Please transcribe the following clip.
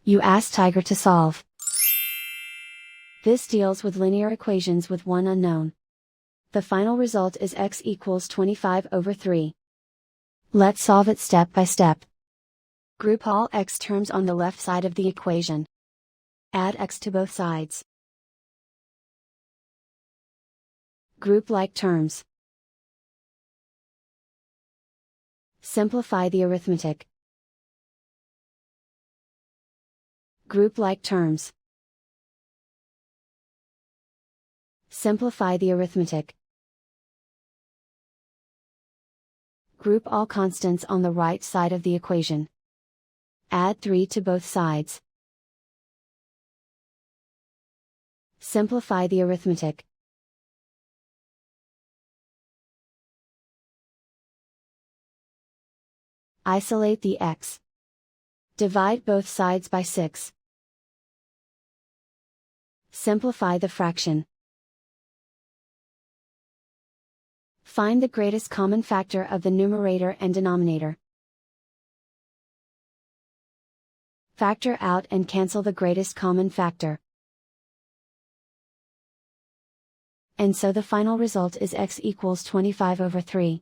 You ask Tiger to solve. This deals with linear equations with one unknown. The final result is x equals 25/3. Let's solve it step by step. Group all x terms on the left side of the equation. Add x to both sides. Group like terms. Simplify the arithmetic. Group like terms. Simplify the arithmetic. Group all constants on the right side of the equation. Add 3 to both sides. Simplify the arithmetic. Isolate the x. Divide both sides by 6. Simplify the fraction. Find the greatest common factor of the numerator and denominator. Factor out and cancel the greatest common factor. And so the final result is x equals 25/3.